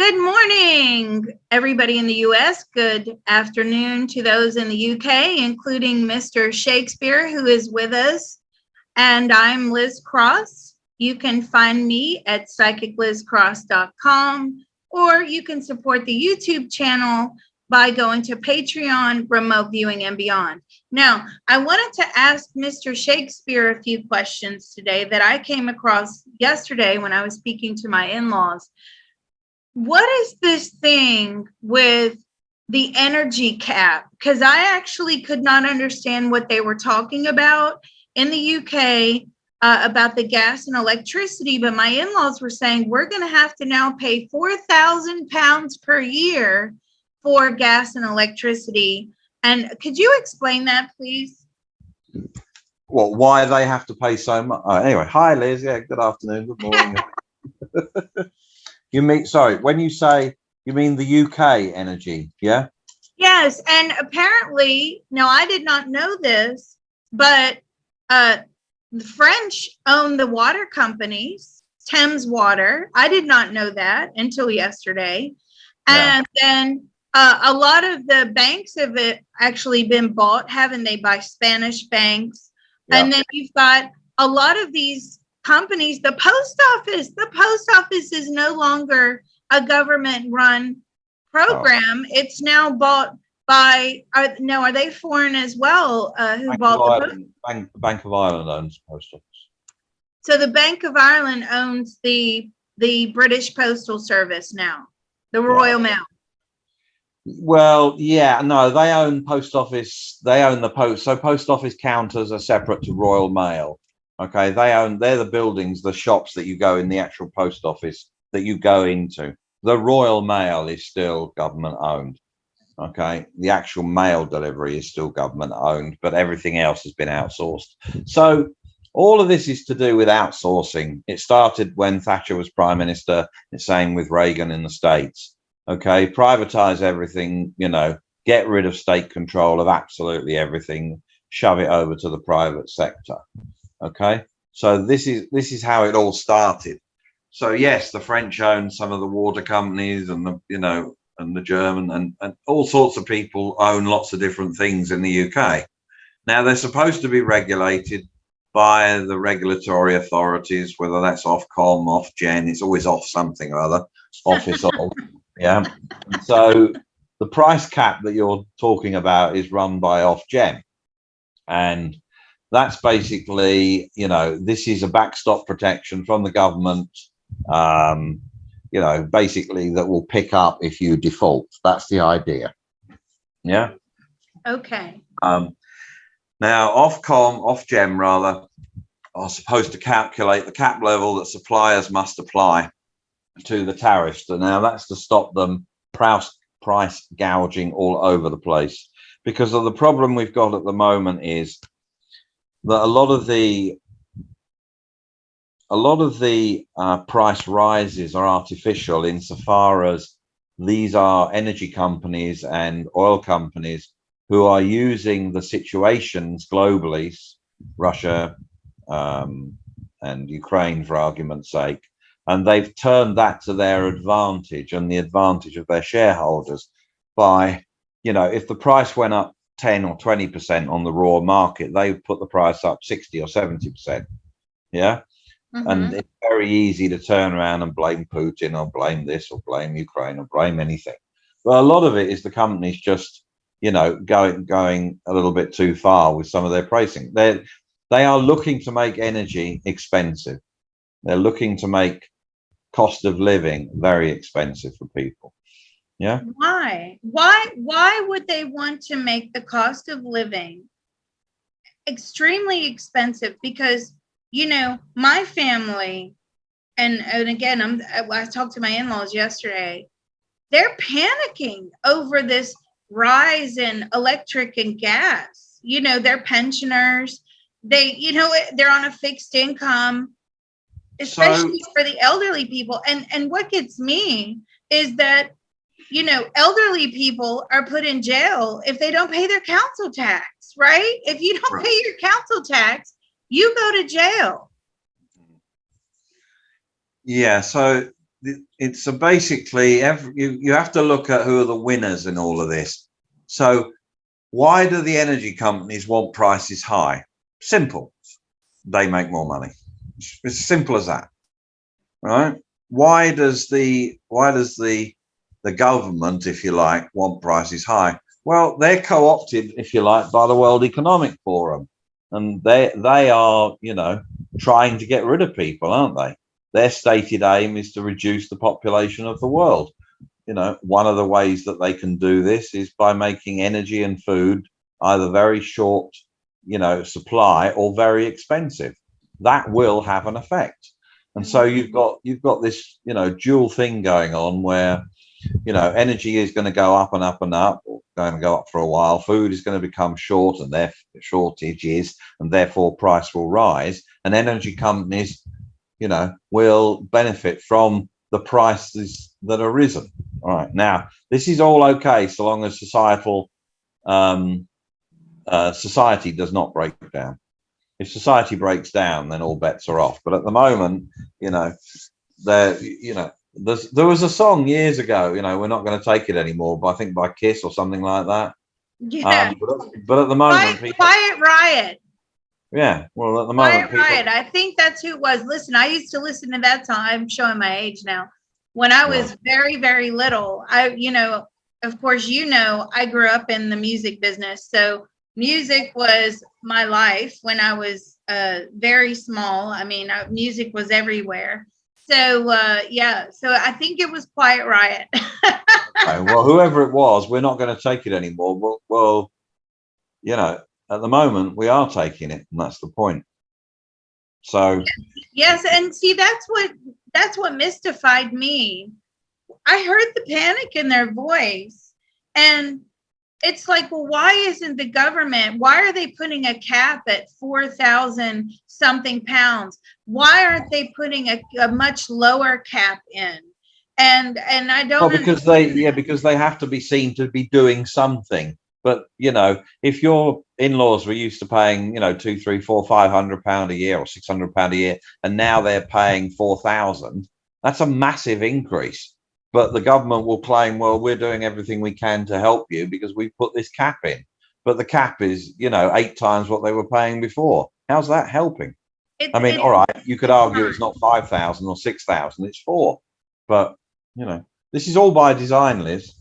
Good morning, everybody in the US. Good afternoon to those in the UK, including Mr. Shakespeare, who is with us. And I'm Liz Cross. You can find me at psychiclizcross.com, or you can support the YouTube channel by going to Patreon, remote viewing, and beyond. Now, I wanted to ask Mr. Shakespeare a few questions today that I came across yesterday when I was speaking to my in-laws. What is this thing with the energy cap? Because I actually could not understand what they were talking about in the UK about the gas and electricity, but my in-laws were saying we're going to have to now pay £4,000 per year for gas and electricity. And could you explain that, please? Well, why they have to pay so much? Anyway, hi Liz. Yeah, good afternoon, good morning. You mean, sorry, when you say, you mean the UK energy, yeah? Yes, and apparently, now I did not know this, but the French own the water companies, Thames Water. I did not know that until yesterday. Yeah. And then a lot of the banks have actually been bought, haven't they, by Spanish banks? Yeah. And then you've got a lot of these companies. The post office is no longer a government run program. It's now bought by, are they foreign as well? Who bought the Bank of Ireland owns post office. So the Bank of Ireland owns the British Postal Service now, the Royal Mail. Well, yeah, no, they own post office. They own the post. So post office counters are separate to Royal Mail. Okay, they're the buildings, the shops that you go in, the actual post office that you go into. The Royal Mail is still government owned. Okay, the actual mail delivery is still government owned, but everything else has been outsourced. So all of this is to do with outsourcing. It started when Thatcher was prime minister. The same with Reagan in the States. Okay, privatize everything, get rid of state control of absolutely everything, shove it over to the private sector. Okay, so this is how it all started. So yes, the French own some of the water companies, and the German and all sorts of people own lots of different things in the UK. Now they're supposed to be regulated by the regulatory authorities, whether that's Ofcom, Ofgem, it's always off something or other, office of, yeah. So the price cap that you're talking about is run by Ofgem, and that's basically, this is a backstop protection from the government, basically that will pick up if you default. That's the idea. Yeah. Okay. Now, Ofgem rather, are supposed to calculate the cap level that suppliers must apply to the tariffs. So now that's to stop them price gouging all over the place. Because of the problem we've got at the moment is that a lot of the price rises are artificial, insofar as these are energy companies and oil companies who are using the situations globally, Russia and Ukraine for argument's sake, and they've turned that to their advantage and the advantage of their shareholders by, if the price went up 10 or 20% on the raw market, they put the price up 60 or 70%. Yeah. Mm-hmm. And it's very easy to turn around and blame Putin or blame this or blame Ukraine or blame anything. But a lot of it is the companies just, going a little bit too far with some of their pricing. They are looking to make energy expensive. They're looking to make cost of living very expensive for people. Yeah. Why would they want to make the cost of living extremely expensive? Because my family, and again, I talked to my in-laws yesterday, they're panicking over this rise in electric and gas. They're pensioners. They're on a fixed income, especially for the elderly people. And what gets me is that, elderly people are put in jail if they don't pay their council tax, right? If you don't pay your council tax, you go to jail. Yeah, so it's a basically you have to look at who are the winners in all of this. So why do the energy companies want prices high? Simple. They make more money. It's as simple as that, right? Why does the government, if you like, want prices high? Well, they're co-opted, if you like, by the World Economic Forum, and they are, trying to get rid of people, aren't they? Their stated aim is to reduce the population of the world. One of the ways that they can do this is by making energy and food either very short, supply, or very expensive. That will have an effect. And so you've got this, dual thing going on where, energy is going to go up and up and up, or going to go up for a while. Food is going to become short, and their shortages, and therefore price will rise. And energy companies, will benefit from the prices that are risen. All right. Now, this is all okay so long as society does not break down. If society breaks down, then all bets are off. But at the moment, there was a song years ago, we're not going to take it anymore, but I think by Kiss or something like that. Yeah. But at the moment, Quiet Riot. Yeah. Well, at the moment, Quiet Riot. I think that's who it was. Listen, I used to listen to that song. I'm showing my age now. When I was very, very little, of course, I grew up in the music business. So music was my life when I was very small. I mean, music was everywhere. So, so I think it was Quiet Riot. Okay, well, whoever it was, we're not going to take it anymore. Well, at the moment, we are taking it, and that's the point. So yes, and see, that's what mystified me. I heard the panic in their voice, and it's like, well, why isn't the government? Why are they putting a cap at 4,000 something pounds? Why aren't they putting a much lower cap in? And I don't. Well, because they have to be seen to be doing something. But if your in-laws were used to paying, £200, £300, £400, £500 a year or £600 a year, and now they're paying 4,000, that's a massive increase. But the government will claim, well, we're doing everything we can to help you because we put this cap in. But the cap is, 8 times what they were paying before. How's that helping? All right, you could argue it's not 5,000 or 6,000, it's 4. But, this is all by design, Liz.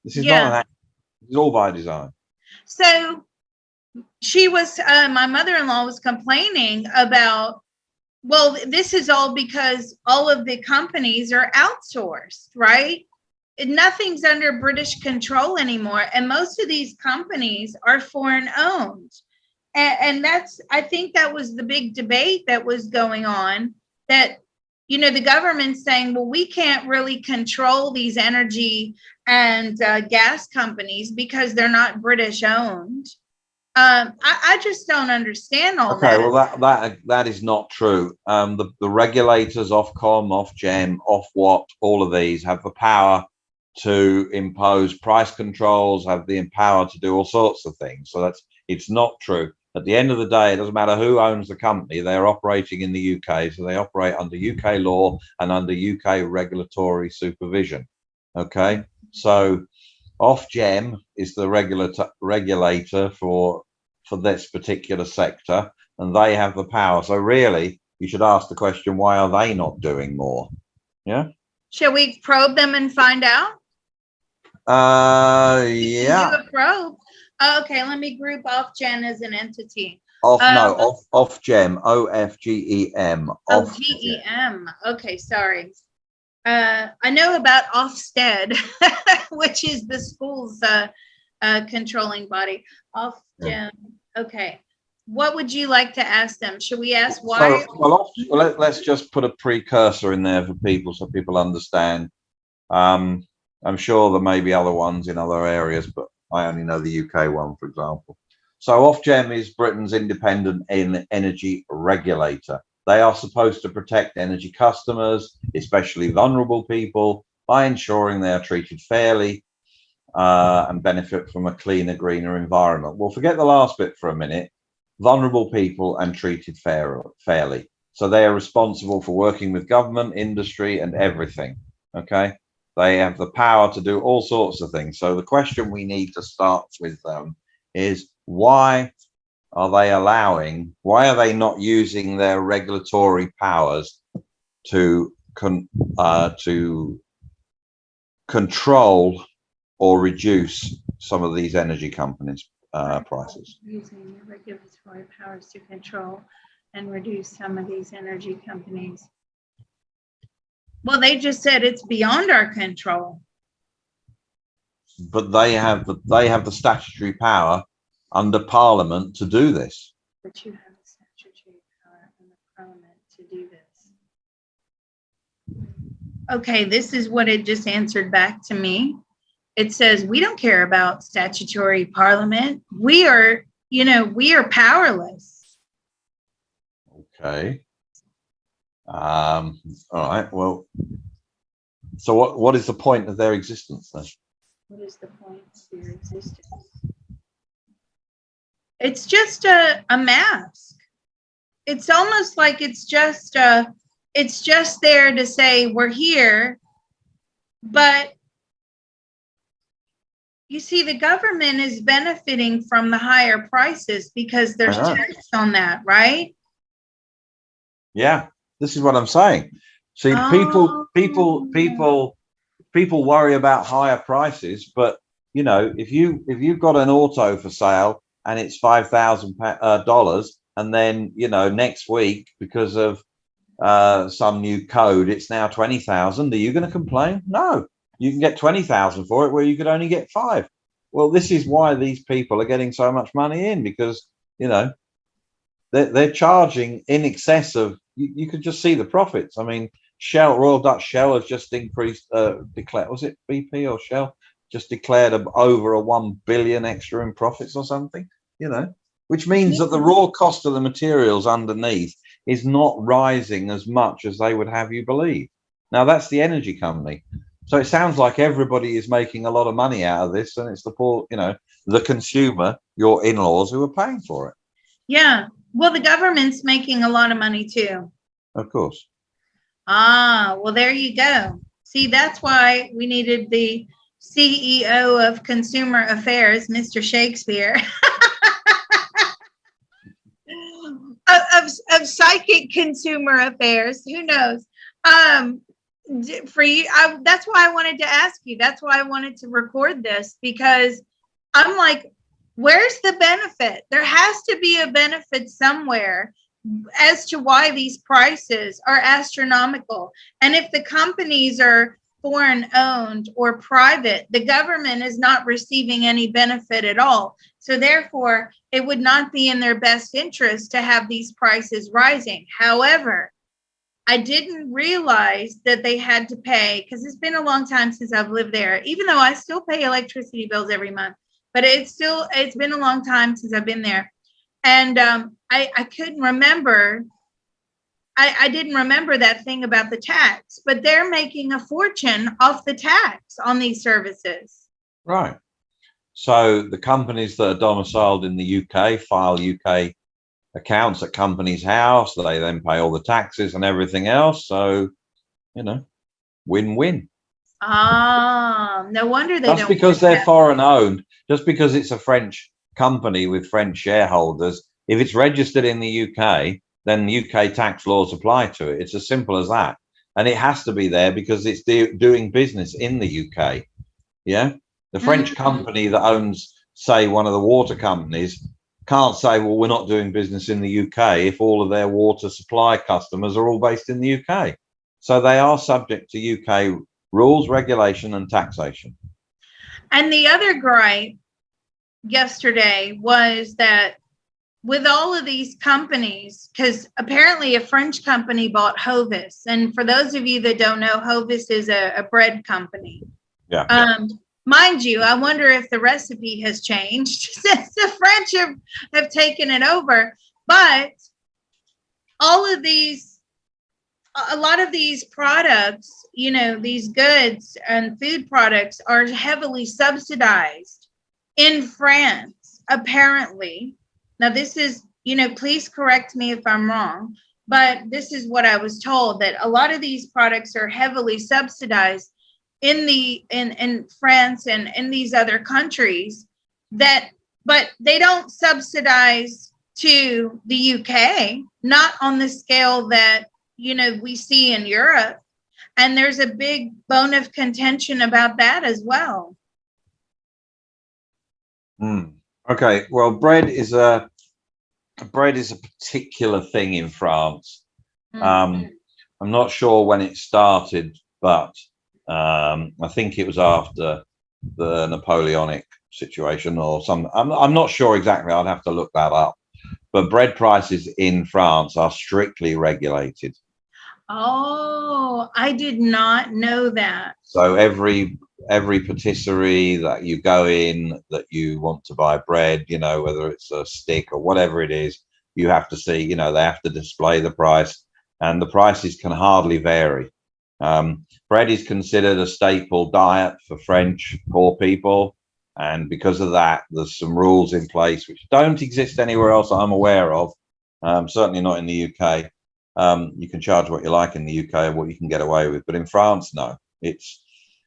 This is not an act. It's all by design. So my mother-in-law was complaining about, well, this is all because all of the companies are outsourced, right? Nothing's under British control anymore. And most of these companies are foreign owned. And I think that was the big debate that was going on, that, the government's saying, well, we can't really control these energy and gas companies because they're not British owned. I just don't understand all that. Okay, well, that is not true. The regulators, Ofcom, Ofgem, Ofwat, all of these have the power to impose price controls, have the power to do all sorts of things. So it's not true. At the end of the day, it doesn't matter who owns the company. They're operating in the UK, so they operate under UK law and under UK regulatory supervision. Okay, so Ofgem is the regulator for this particular sector, and they have the power. So really, you should ask the question, why are they not doing more? Yeah. Shall we probe them and find out? Yeah. Do a probe. Okay, let me group Ofgem as an entity. Ofgem, OFGEM. GEM. Okay, sorry. I know about Ofsted, which is the school's controlling body. Ofgem. Okay. What would you like to ask them? Should we ask why? Let's just put a precursor in there for people so people understand. I'm sure there may be other ones in other areas, but I only know the UK one, for example. So Ofgem is Britain's independent energy regulator. They are supposed to protect energy customers, especially vulnerable people, by ensuring they are treated fairly and benefit from a cleaner, greener environment. Well, forget the last bit for a minute. Vulnerable people and treated fairly. So they are responsible for working with government, industry, and everything. Okay. They have the power to do all sorts of things. So the question we need to start with is why are they not using their regulatory powers to control or reduce some of these energy companies' prices? Using your regulatory powers to control and reduce some of these energy companies. Well, they just said it's beyond our control. But they have the statutory power under Parliament to do this. But you have a statutory power in the Parliament to do this. Okay, this is what it just answered back to me. It says, we don't care about statutory Parliament. We are powerless. Okay. All right. Well, so what is the point of their existence then? What is the point of their existence? It's just a mask. It's almost like it's just there to say we're here, but you see, the government is benefiting from the higher prices because there's tax on that, right? Yeah, this is what I'm saying. See, people worry about higher prices, but you know, if you've got an auto for sale and it's $5,000, and then you know next week because of some new code it's now 20,000, are you going to complain? No, you can get 20,000 for it where you could only get 5. Well, this is why these people are getting so much money in, because you know they're charging in excess of. You could just see the profits. I mean, Royal Dutch Shell has just declared, was it BP or Shell, just declared over a 1 billion extra in profits or something, you know, which means that the raw cost of the materials underneath is not rising as much as they would have you believe. Now, that's the energy company. So it sounds like everybody is making a lot of money out of this, and it's the poor, you know, the consumer, your in-laws, who are paying for it. Yeah. Well, the government's making a lot of money too. Of course. Ah, well, there you go. See, that's why we needed the CEO of Consumer Affairs, Mr. Shakespeare, of Psychic Consumer Affairs. Who knows? For you, that's why I wanted to ask you. That's why I wanted to record this, because I'm like, where's the benefit? There has to be a benefit somewhere as to why these prices are astronomical. And if the companies are foreign owned or private, the government is not receiving any benefit at all. So therefore, it would not be in their best interest to have these prices rising. However, I didn't realize that they had to pay, because it's been a long time since I've lived there, even though I still pay electricity bills every month. But it's been a long time since I've been there. And I couldn't remember. I didn't remember that thing about the tax, but they're making a fortune off the tax on these services. Right. So the companies that are domiciled in the UK file UK accounts at Companies House. They then pay all the taxes and everything else. So, you know, win-win. Ah, no wonder they Just don't. because they're foreign owned, just because it's a French company with French shareholders, if it's registered in the UK, then UK tax laws apply to it. It's as simple as that. And it has to be there because it's doing business in the UK. Yeah. The French company that owns, say, one of the water companies can't say, well, we're not doing business in the UK if all of their water supply customers are all based in the UK. So they are subject to UK rules, regulation, and taxation. And the other gripe yesterday was that with all of these companies, because apparently a French company bought Hovis. And for those of you that don't know, Hovis is a bread company. Yeah. Mind you, I wonder if the recipe has changed since the French have taken it over. But a lot of these products, you know, these goods and food products are heavily subsidized in France, apparently. Now, this is, you know, please correct me if I'm wrong, but this is what I was told, that a lot of these products are heavily subsidized in France and in these other countries, but they don't subsidize to the UK, not on the scale that we see in Europe. And there's a big bone of contention about that as well. Okay, well, bread is a particular thing in France. I'm not sure when it started, but I think it was after the Napoleonic situation or some. I'm not sure exactly. I'd have to look that up. But bread prices in France are strictly regulated. Oh, I did not know that. So every patisserie that you go in that you want to buy bread, whether it's a stick or whatever it is, you have to see, they have to display the price, and the prices can hardly vary. Bread is considered a staple diet for French poor people, and because of that, there's some rules in place which don't exist anywhere else I'm aware of, certainly not in the UK. You can charge what you like in the UK and what you can get away with, but in France, no.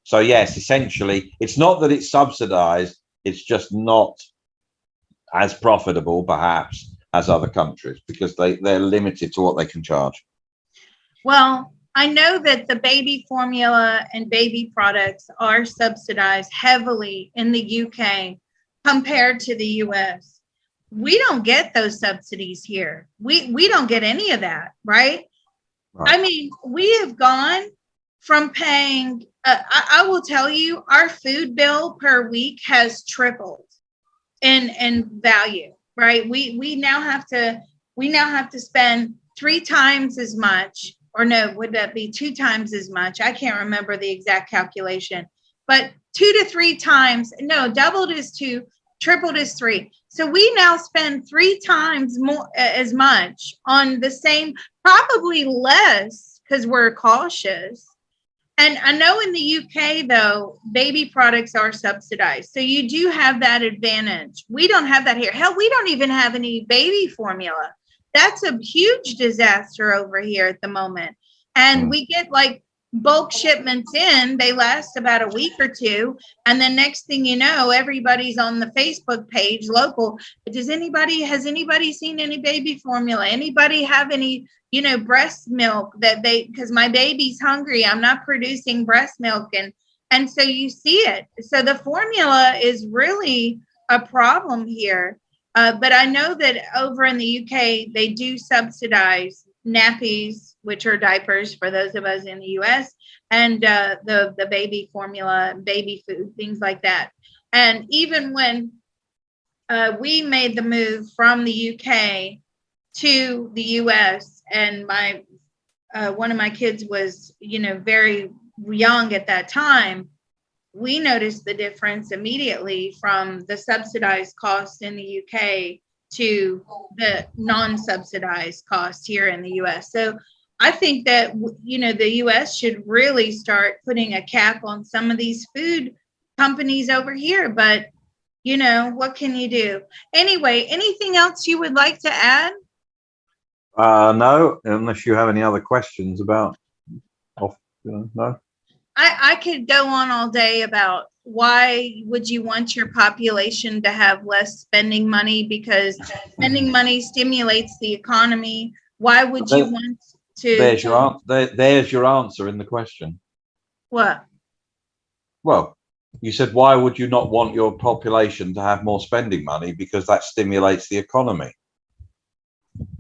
So yes, essentially, it's not that it's subsidized, it's just not as profitable, perhaps, as other countries, because they're limited to what they can charge. Well, I know that the baby formula and baby products are subsidized heavily in the UK compared to the US. We don't get those subsidies here. We don't get any of that, right? I mean, we have gone from paying, I will tell you, our food bill per week has tripled in value, right? We now have to spend 3 times as much, or no, would that be 2 times as much? I can't remember the exact calculation, but 2 to 3 times. No, doubled is 2, tripled is 3. So we now spend 3 times more as much on the same, probably less, because we're cautious. And I know in the UK, though, baby products are subsidized. So you do have that advantage. We don't have that here. Hell, we don't even have any baby formula. That's a huge disaster over here at the moment. And we get like bulk shipments in, they last about a week or 2. And then next thing you know, everybody's on the Facebook page, local. Has anybody seen any baby formula? Anybody have any, breast milk because my baby's hungry. I'm not producing breast milk. And so you see it. So the formula is really a problem here. But I know that over in the UK, they do subsidize nappies, which are diapers for those of us in the US, and the baby formula, baby food, things like that. And even when we made the move from the UK to the US, and my one of my kids was, very young at that time, we noticed the difference immediately from the subsidized cost in the UK to the non-subsidized cost here in the US. So I think that, the US should really start putting a cap on some of these food companies over here. But, what can you do? Anyway, anything else you would like to add? No, unless you have any other questions about, no. I could go on all day about why would you want your population to have less spending money, because spending money stimulates the economy. Why would you want to? There's your answer in the question. What? Well, you said, why would you not want your population to have more spending money? Because that stimulates the economy.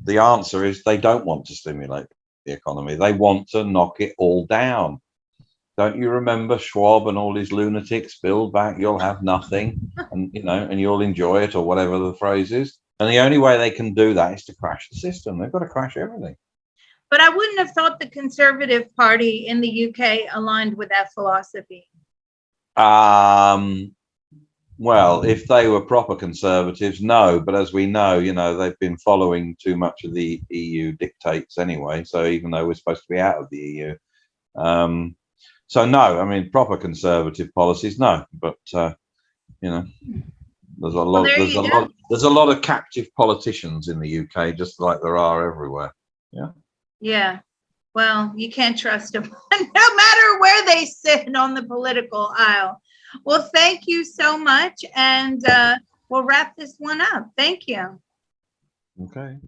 The answer is they don't want to stimulate the economy. They want to knock it all down. Don't you remember Schwab and all his lunatics? Build back, you'll have nothing, and and you'll enjoy it, or whatever the phrase is. And the only way they can do that is to crash the system. They've got to crash everything. But I wouldn't have thought the Conservative Party in the UK aligned with that philosophy. Well, if they were proper conservatives, no. But as we know, they've been following too much of the EU dictates anyway. So even though we're supposed to be out of the EU, so no. I mean, proper conservative policies, no. But there's a lot of captive politicians in the UK, just like there are everywhere. Yeah. Yeah. Well, you can't trust them no matter where they sit on the political aisle. Well, thank you so much. And we'll wrap this one up. Thank you. Okay.